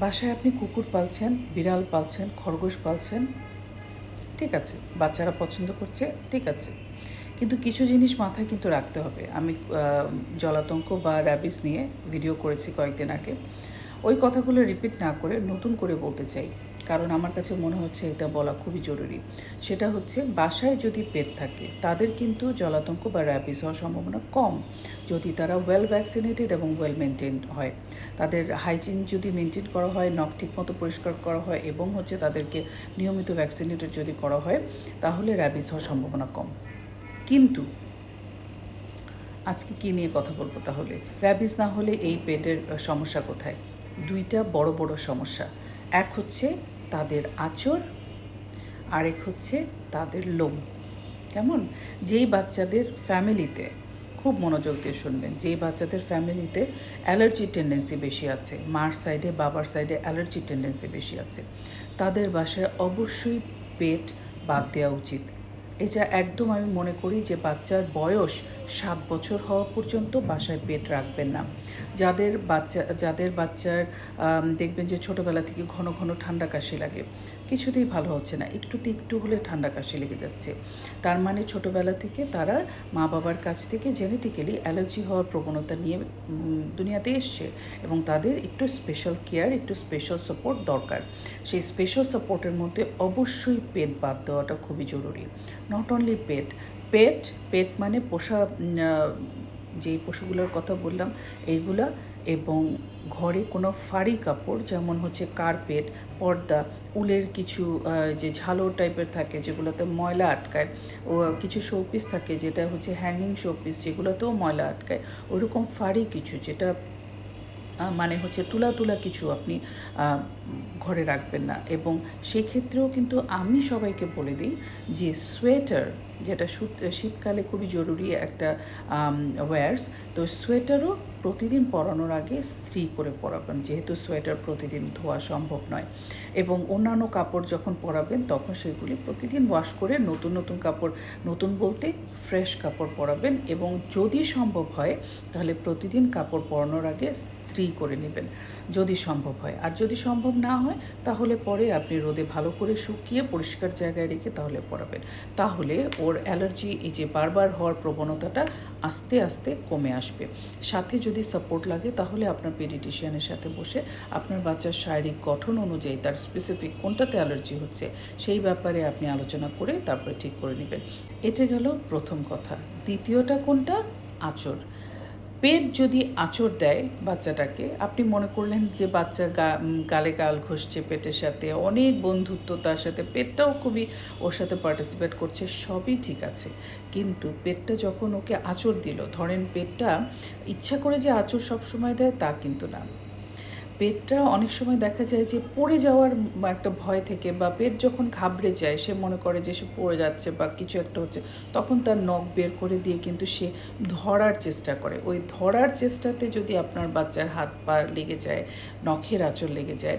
বাসায় আপনি কুকুর পালছেন, বিড়াল পালছেন, খরগোশ পালছেন, ঠিক আছে, বাচ্চারা পছন্দ করছে, ঠিক আছে, কিন্তু কিছু জিনিস মাথায় কিন্তু রাখতে হবে। আমি জলাতঙ্ক বা র্যাবিস নিয়ে ভিডিও করেছি কয়েকদিন আগে। ওই কথাগুলো রিপিট না করে নতুন করে বলতে চাই, কারণ আমার কাছে মনে হচ্ছে এটা বলা খুবই জরুরি। সেটা হচ্ছে, বাসায় যদি পেট থাকে তাদের কিন্তু জলাতঙ্ক বা র্যাবিস হওয়ার সম্ভাবনা কম, যদি তারা ওয়েল ভ্যাকসিনেটেড এবং ওয়েল মেনটেনড হয়। তাদের হাইজিন যদি মেনটেন করা হয়, নখ ঠিকমতো পরিষ্কার করা হয় এবং হচ্ছে তাদেরকে নিয়মিত ভ্যাকসিনেটেড যদি করা হয়, তাহলে র্যাবিস হওয়ার সম্ভাবনা কম। কিন্তু আজকে কী নিয়ে কথা বলবো তাহলে? র্যাবিস না হলে এই পেটের সমস্যা কোথায়? দুইটা বড় বড় সমস্যা। এক হচ্ছে তাদের আঁচড়, আরেক হচ্ছে তাদের লোম। কেমন? যেই বাচ্চাদের ফ্যামিলিতে, খুব মনোযোগ দিয়ে শুনবেন, যেই বাচ্চাদের ফ্যামিলিতে অ্যালার্জির টেন্ডেন্সি বেশি আছে, মার সাইডে বাবার সাইডে অ্যালার্জির টেন্ডেন্সি বেশি আছে, তাদের বাসায় অবশ্যই পেট বাদ দেওয়া উচিত। এটা একদম আমি মনে করি যে বাচ্চার বয়স 7 বছর হওয়া পর্যন্ত বাসায় পেট রাখবেন না। যাদের বাচ্চার দেখবেন যে ছোটোবেলা থেকে ঘন ঘন ঠান্ডা কাশি লাগে, কিছুতেই ভালো হচ্ছে না, একটুতে একটু হলে ঠান্ডা কাশি লেগে যাচ্ছে, তার মানে ছোটোবেলা থেকে তারা মা বাবার কাছ থেকে জেনেটিক্যালি অ্যালার্জি হওয়ার প্রবণতা নিয়ে দুনিয়াতে এসছে, এবং তাদের একটু স্পেশাল কেয়ার, একটু স্পেশাল সাপোর্ট দরকার। সেই স্পেশাল সাপোর্টের মধ্যে অবশ্যই পেট বাদ দেওয়াটা খুবই জরুরি। নট অনলি পেট, পেট পেট মানে পোষা, যেই পশুগুলোর কথা বললাম এইগুলা, এবং ঘরে কোনো ফাড়ি কাপড়, যেমন হচ্ছে কার্পেট, পর্দা, উলের কিছু যে ঝালর টাইপের থাকে যেগুলোতে ময়লা আটকায়, ও কিছু শোপিস থাকে যেটা হচ্ছে হ্যাঙ্গিং শোপিস, যেগুলোতেও ময়লা আটকায়, ওরকম ফাড়ি কিছু, যেটা মানে হচ্ছে তুলা তুলা কিছু আপনি ঘরে রাখবেন না। এবং সেক্ষেত্রেও কিন্তু আমি সবাইকে বলে দিই যে সোয়েটার, যেটা শীতকালে খুবই জরুরি একটা ওয়্যার্স, তো সোয়েটারও প্রতিদিন পরানোর আগে ইস্ত্রি করে পরাবেন, যেহেতু সোয়েটার প্রতিদিন ধোয়া সম্ভব নয়। এবং অন্যান্য কাপড় যখন পরাবেন তখন সেগুলি প্রতিদিন ওয়াশ করে নতুন নতুন কাপড়, নতুন বলতে ফ্রেশ কাপড় পরাবেন, এবং যদি সম্ভব হয় তাহলে প্রতিদিন কাপড় পরানোর আগে ইস্ত্রি করে নেবেন, যদি সম্ভব হয়। আর যদি সম্ভব না হয় তাহলে পরে আপনি রোদে ভালো করে শুকিয়ে পরিষ্কার জায়গায় রেখে তাহলে পরাবেন। তাহলে ওর অ্যালার্জি, এই যে বারবার হওয়ার প্রবণতাটা আস্তে আস্তে কমে আসবে। সাথে যদি সাপোর্ট লাগে তাহলে আপনার পেডিটিশিয়ানের সাথে বসে আপনার বাচ্চার শারীরিক গঠন অনুযায়ী তার স্পেসিফিক কোনটাতে অ্যালার্জি হচ্ছে সেই ব্যাপারে আপনি আলোচনা করে তারপরে ঠিক করে নেবেন। এটা গেল প্রথম কথা। দ্বিতীয়টা কোনটা? আঁচড়। পেট যদি আঁচড় দেয় বাচ্চাটাকে, আপনি মনে করলেন যে বাচ্চা গালে গাল ঘষছে পেটের সাথে, অনেক বন্ধুত্ব তার সাথে, পেটটাও খুবই ওর সাথে পার্টিসিপেট করছে, সবই ঠিক আছে, কিন্তু পেটটা যখন ওকে আঁচড় দিল, ধরেন পেটটা ইচ্ছা করে যে আঁচড় সবসময় দেয় তা কিন্তু না, পেটটা অনেক সময় দেখা যায় যে পড়ে যাওয়ার একটা ভয় থেকে, বা পেট যখন ঘাবড়ে যায়, সে মনে করে যে সে পড়ে যাচ্ছে বা কিছু একটা হচ্ছে, তখন তার নখ বের করে দিয়ে কিন্তু সে ধরার চেষ্টা করে। ওই ধরার চেষ্টাতে যদি আপনার বাচ্চার হাত পা লেগে যায়, নখের আঁচড় লেগে যায়,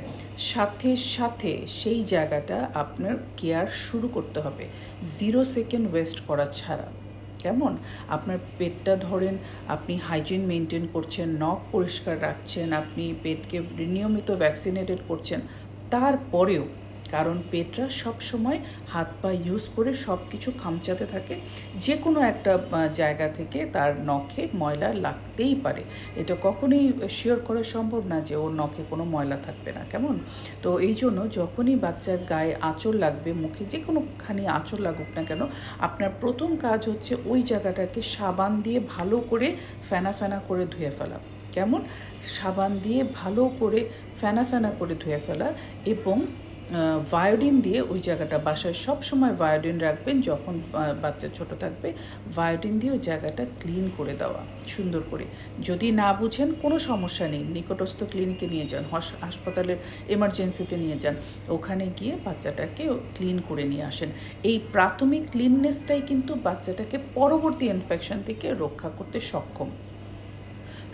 সাথে সাথে সেই জায়গাটা আপনার কেয়ার শুরু করতে হবে, 0 সেকেন্ড ওয়েস্ট করা ছাড়া। কেমন? আপনার পেটটা ধরেন আপনি হাইজিন মেনটেন করছেন, নখ পরিষ্কার রাখছেন, আপনি পেটকে নিয়মিত ভ্যাকসিনেটেড করছেন, তারপরেও, কারণ পেটরা সবসময় হাত পা ইউজ করে সব কিছু খামচাতে থাকে, যে কোনো একটা জায়গা থেকে তার নখে ময়লা লাগতেই পারে, এটা কখনোই শিওর করা সম্ভব না যে ওর নখে কোনো ময়লা থাকবে না। কেমন? তো এই জন্য যখনই বাচ্চার গায়ে আঁচড় লাগবে, মুখে যে কোনোখানি আঁচড় লাগুক না কেন, আপনার প্রথম কাজ হচ্ছে ওই জায়গাটাকে সাবান দিয়ে ভালো করে ফেনা ফেনা করে ধুয়ে ফেলা। কেমন? সাবান দিয়ে ভালো করে ফেনা ফেনা করে ধুয়ে ফেলা, এবং ভায়োডিন দিয়ে ওই জায়গাটা, বাসায় সব সময় ভায়োডিন রাখবেন, যখন বাচ্চা ছোট থাকবে ভায়োডিন দিয়ে ওই জায়গাটা ক্লিন করে দেওয়া সুন্দর করে। যদি না বুঝেন কোনো সমস্যা নেই, নিকটস্থ ক্লিনিকে নিয়ে যান, হাসপাতালের এমার্জেন্সিতে নিয়ে যান, ওখানে গিয়ে বাচ্চাটাকে ক্লিন করে নিয়ে আসেন। এই প্রাথমিক ক্লিননেসটাই কিন্তু বাচ্চাটাকে পরবর্তী ইনফেকশন থেকে রক্ষা করতে সক্ষম।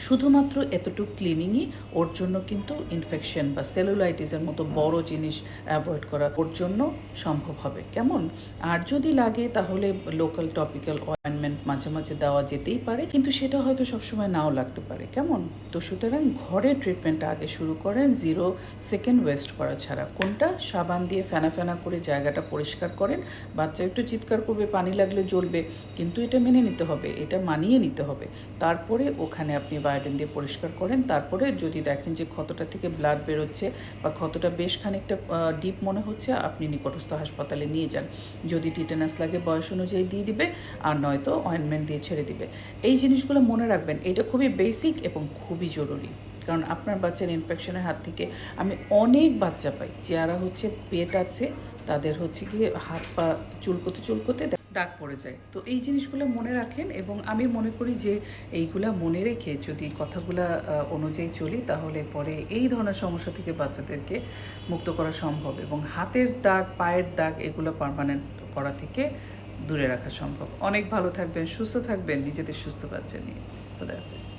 শুধুমাত্র এতটুকু ক্লিনিংই ওর জন্য কিন্তু ইনফেকশন বা সেলুলাইটিসের মতো বড় জিনিস অ্যাভয়েড করা ওর জন্য সম্ভব হবে, কেমন? আর যদি লাগে তাহলে লোকাল টপিক্যাল অয়েনমেন্ট মাঝে মাঝে দেওয়া যেতেই পারে, কিন্তু সেটা হয়তো সবসময় নাও লাগতে পারে, কেমন? তো সুতরাং ঘরে ট্রিটমেন্টটা আগে শুরু করেন, 0 সেকেন্ড ওয়েস্ট করা ছাড়া। কোনটা? সাবান দিয়ে ফেনা ফেনা করে জায়গাটা পরিষ্কার করেন। বাচ্চা একটু চিৎকার করবে, পানি লাগলে জ্বলবে, কিন্তু এটা মেনে নিতে হবে, এটা মানিয়ে নিতে হবে। তারপরে ওখানে আপনি বায়োডিন দিয়ে পরিষ্কার করেন। তারপরে যদি দেখেন যে ক্ষতটা থেকে ব্লাড বেরোচ্ছে বা ক্ষতটা বেশ খানিকটা ডিপ মনে হচ্ছে, আপনি নিকটস্থ হাসপাতালে নিয়ে যান। যদি টিটেনাস লাগে বয়স অনুযায়ী দিয়ে দিবে, আর নয়তো অয়েনমেন্ট দিয়ে ছেড়ে দিবে। এই জিনিসগুলো মনে রাখবেন, এটা খুবই বেসিক এবং খুবই জরুরি। কারণ আপনার বাচ্চার ইনফেকশনের হাত থেকে আমি অনেক বাচ্চা পাই যারা হচ্ছে পেট আছে, তাদের হচ্ছে গিয়ে হাত পা চুলকোতে চুলকোতে দাগ পড়ে যায়। তো এই জিনিসগুলো মনে রাখেন, এবং আমি মনে করি যে এইগুলা মনে রেখে যদি কথাগুলা অনুযায়ী চলি, তাহলে পরে এই ধরনের সমস্যা থেকে বাচ্চাদেরকে মুক্ত করা সম্ভব, এবং হাতের দাগ, পায়ের দাগ এগুলো পার্মানেন্ট করা থেকে দূরে রাখা সম্ভব। অনেক ভালো থাকবেন, সুস্থ থাকবেন, নিজেদের সুস্থ বাচ্চা নিয়ে। খোদা হাফেজ।